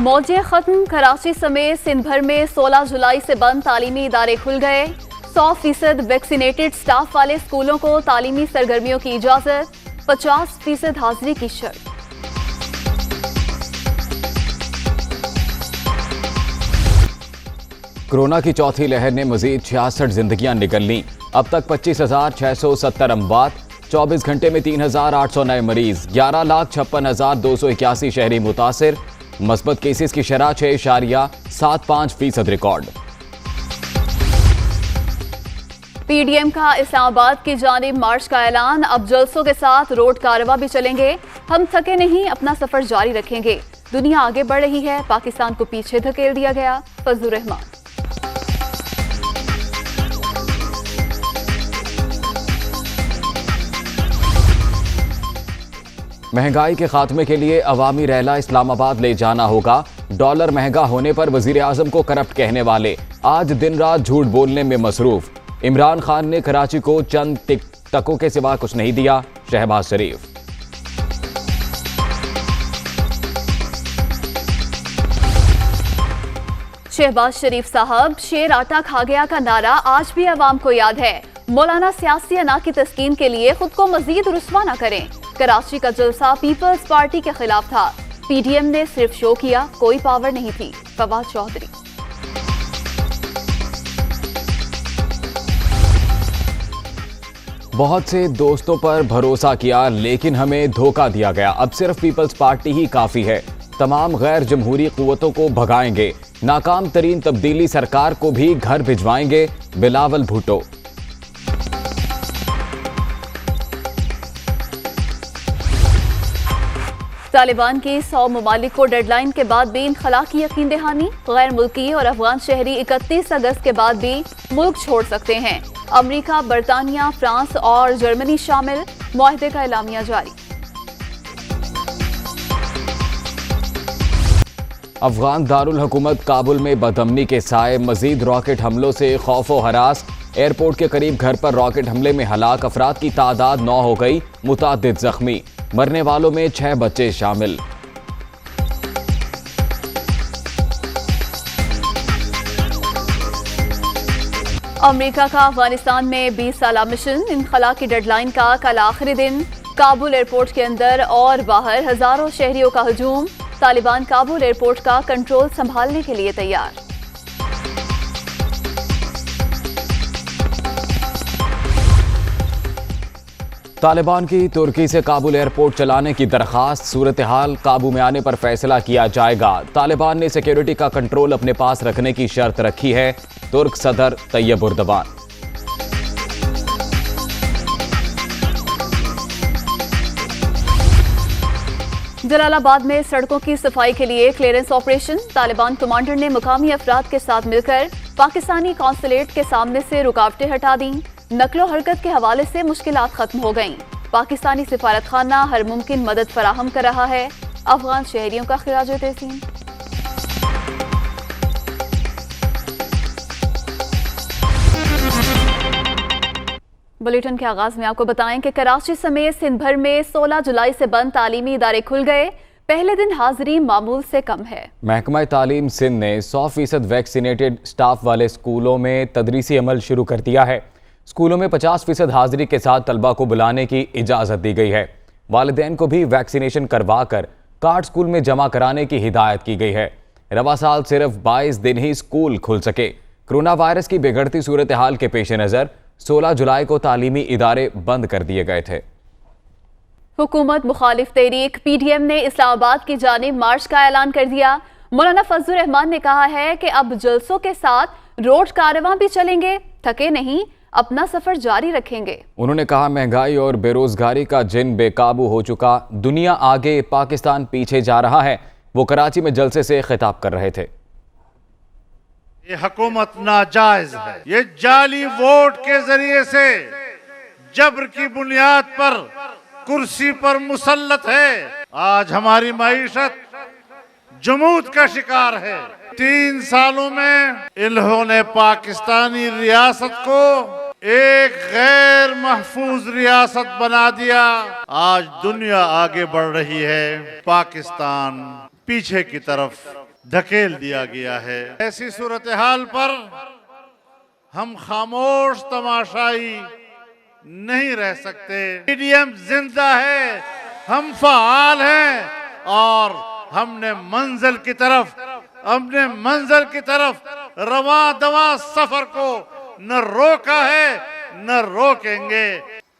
मौजे खत्म, कराची समेत सिंध भर में 16 जुलाई से बंद तालीमी इदारे खुल गए। 100% वैक्सीनेटेड स्टाफ वाले स्कूलों को तालीमी सरगर्मियों की इजाजत, 50% हाजिरी की शर्त। कोरोना की चौथी लहर ने मजीद 66 जिंदगियां निकल लीं। अब तक 25,670 अमवात, 24 घंटे में 3,800 नए मरीज, 11,56,281 शहरी मुतासिर। मस्बत केसेस की शरह 6.75% रिकॉर्ड। पीडीएम का इस्लामाबाद की जानिब मार्च का ऐलान, अब जलसों के साथ रोड कारवा भी चलेंगे। हम थके नहीं, अपना सफर जारी रखेंगे। दुनिया आगे बढ़ रही है, पाकिस्तान को पीछे धकेल दिया गया। फजलुर रहमान। महंगाई के खात्मे के लिए अवामी रैला इस्लामाबाद ले जाना होगा। डॉलर महंगा होने पर वजीर आजम को करप्ट कहने वाले आज दिन रात झूठ बोलने में मसरूफ। इमरान खान ने कराची को चंद टिकटकों के सिवा कुछ नहीं दिया। शहबाज शरीफ। शहबाज शरीफ साहब, शेर आटा खा गया का नारा आज भी अवाम को याद है। मौलाना सियासी अना की तस्कीन के लिए खुद को मजीद रुस्वा न करें। कराची का जलसा पीपल्स पार्टी के खिलाफ था। पीडीएम ने सिर्फ शो किया, कोई पावर नहीं थी। फवाद चौधरी। बहुत से दोस्तों पर भरोसा किया लेकिन हमें धोखा दिया गया। अब सिर्फ पीपल्स पार्टी ही काफी है। तमाम गैर जमहूरी कुव्वतों को भगाएंगे। नाकाम तरीन तब्दीली सरकार को भी घर भिजवाएंगे। बिलावल भुट्टो। तालिबान की 100 ममालिक को डेडलाइन के बाद भी इनखला की यकीन दहानी। गैर मुल्की और अफगान शहरी 31 अगस्त के बाद भी मुल्क छोड़ सकते हैं। अमेरिका, बरतानिया, फ्रांस और जर्मनी शामिल। मुआहदे का एलामिया जारी। अफगान दारुल हुकूमत काबुल में बदअमनी के साए, मजीद रॉकेट हमलों से खौफ व हरास। एयरपोर्ट के करीब घर पर रॉकेट हमले में हलाक अफराद की तादाद 9 हो गई। मुतादिद जख्मी, मरने वालों में 6 बच्चे शामिल। अमेरिका का अफगानिस्तान में 20 साला मिशन। इनखला की डेडलाइन का कल आखिरी दिन। काबुल एयरपोर्ट के अंदर और बाहर हजारों शहरियों का हजूम। तालिबान काबुल एयरपोर्ट का कंट्रोल संभालने के लिए तैयार। तालिबान की तुर्की से काबुल एयरपोर्ट चलाने की दरखास्त, सूरत हाल काबू में आने पर फैसला किया जाएगा। तालिबान ने सिक्योरिटी का कंट्रोल अपने पास रखने की शर्त रखी है। तुर्क सदर तैयब उर्दवान। जलालाबाद में सड़कों की सफाई के लिए क्लियरेंस ऑपरेशन। तालिबान कमांडर ने मुकामी अफराद के साथ मिलकर पाकिस्तानी कॉन्सुलेट के सामने से रुकावटें हटा दी। नकलो हरकत के हवाले से मुश्किलात खत्म हो गईं। पाकिस्तानी सिफारत खाना हर मुमकिन मदद फराहम कर रहा है। अफगान शहरियों का खिराज तहसीन। बुलेटिन के आगाज में आपको बताएं कि कराची समेत सिंध भर में 16 जुलाई से बंद तालीमी इदारे खुल गए। पहले दिन हाजिरी मामूल से कम है। महकमा तालीम सिंध ने 100% वैक्सीनेटेड स्टाफ वाले स्कूलों में तदरीसी अमल शुरू कर दिया है। स्कूलों में 50% हाजिरी के साथ तलबा को बुलाने की इजाज़त दी गई है। वालिदैन को भी वैक्सीनेशन करवा कर कार्ड स्कूल में जमा कराने की हिदायत की गई है। रवा साल सिर्फ 22 दिन ही स्कूल खुल सके। कोरोना वायरस की बिगड़ती सूरत हाल के पेश नज़र 16 जुलाई को तालीमी इदारे बंद कर दिए गए थे। हुकूमत मुखालिफ तहरीक पीडीएम ने इस्लामाबाद की जानिब मार्च का ऐलान कर दिया। मौलाना फजलुर रहमान ने कहा है कि अब जलसों के साथ रोड कारवां भी चलेंगे। थके नहीं, अपना सफर जारी रखेंगे। उन्होंने कहा, महंगाई और बेरोजगारी का जिन बेकाबू हो चुका, दुनिया आगे, पाकिस्तान पीछे जा रहा है। वो कराची में जलसे से खिताब कर रहे थे। ये हुकूमत नाजायज है। ये जाली वोट के जरिए से जबर की बुनियाद पर कुर्सी पर मुसल्लत है। आज हमारी मईशत जमूद का शिकार है। 3 सालों में इन्होंने पाकिस्तानी रियासत को एक गैर महफूज रियासत बना दिया। आज दुनिया आगे बढ़ रही है, पाकिस्तान पीछे की तरफ धकेल दिया गया है। ऐसी सूरत हाल पर हम खामोश तमाशाई नहीं रह सकते। पीडीएम जिंदा है, हम फाल हैं और हमने मंजिल की तरफ रवा दवा सफर को न रोका है न रोकेंगे।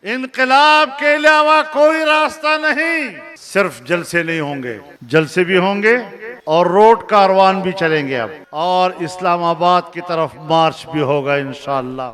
इनकलाब के अलावा कोई रास्ता नहीं। सिर्फ जलसे नहीं होंगे, जलसे भी होंगे और रोड कारवान भी चलेंगे अब, और इस्लामाबाद की तरफ मार्च भी होगा इंशाअल्लाह।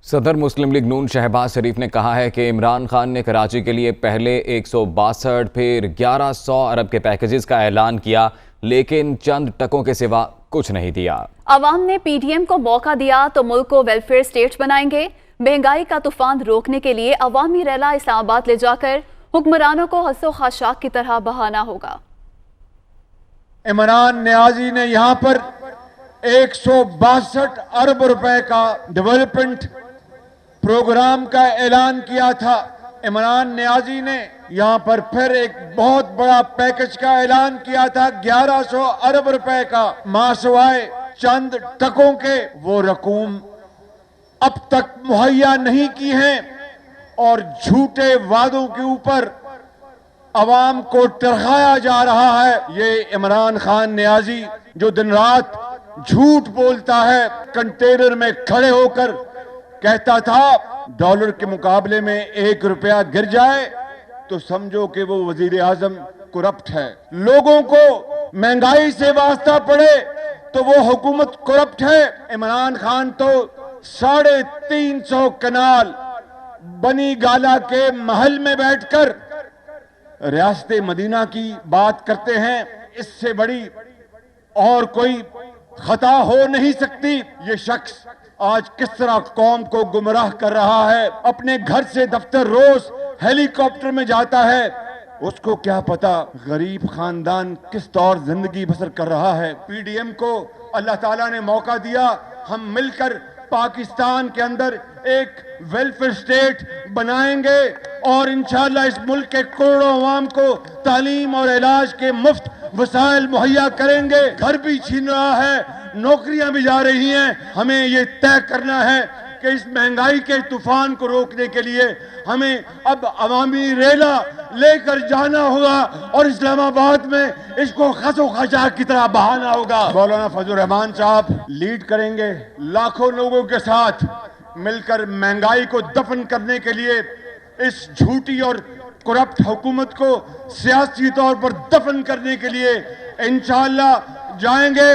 सदर मुस्लिम लीग नून शहबाज शरीफ ने कहा है कि इमरान खान ने कराची के लिए पहले 162 फिर 1100 अरब के पैकेजेस का ऐलान किया, लेकिन चंद टकों के सिवा कुछ नहीं दिया। अवाम ने पीडीएम को मौका दिया तो मुल्क को वेलफेयर स्टेट बनाएंगे। महंगाई का तूफान रोकने के लिए अवामी रैला इस्लामाबाद ले जाकर हुक्मरानों को हंसो खाशाक की तरह बहाना होगा। इमरान नियाजी ने यहाँ पर 162 अरब रुपए का डेवलपमेंट प्रोग्राम का ऐलान किया था। इमरान नियाजी ने यहाँ पर फिर एक बहुत बड़ा पैकेज का ऐलान किया था 1100 अरब रुपए का। मासवाए चंद टकों के वो रकूम अब तक मुहैया नहीं की हैं और झूठे वादों के ऊपर अवाम को टरखाया जा रहा है। ये इमरान खान नियाजी जो दिन रात झूठ बोलता है, कंटेनर में खड़े होकर कहता था डॉलर के मुकाबले में 1 रुपया गिर जाए तो समझो कि वो वजीर आजम करप्ट है। लोगों को महंगाई से वास्ता पड़े तो वो हुकूमत करप्ट है। इमरान खान तो 350 कनाल बनी गाला के महल में बैठकर रियासत मदीना की बात करते हैं। इससे बड़ी और कोई खता हो नहीं सकती। ये शख्स आज किस तरह कौम को गुमराह कर रहा है। अपने घर से दफ्तर रोज हेलीकॉप्टर में जाता है, उसको क्या पता गरीब खानदान किस तौर जिंदगी बसर कर रहा है। पीडीएम को अल्लाह ताला ने मौका दिया, हम मिलकर पाकिस्तान के अंदर एक वेलफेयर स्टेट बनाएंगे और इंशाअल्लाह इस मुल्क के करोड़ों अवाम को तालीम और इलाज के मुफ्त वसाइल मुहैया करेंगे। घर भी छीन रहा है, नौकरियां भी जा रही हैं। हमें ये तय करना है कि इस महंगाई के तूफान को रोकने के लिए हमें अब अवामी रेला लेकर जाना होगा और इस्लामाबाद में इसको खसो खचाक की तरह बहाना होगा। मौलाना फजल रहमान साहब लीड करेंगे, लाखों लोगों के साथ मिलकर महंगाई को दफन करने के लिए इस झूठी और करप्ट हुकूमत को सियासी तौर पर दफन करने के लिए इंशाअल्लाह जाएंगे।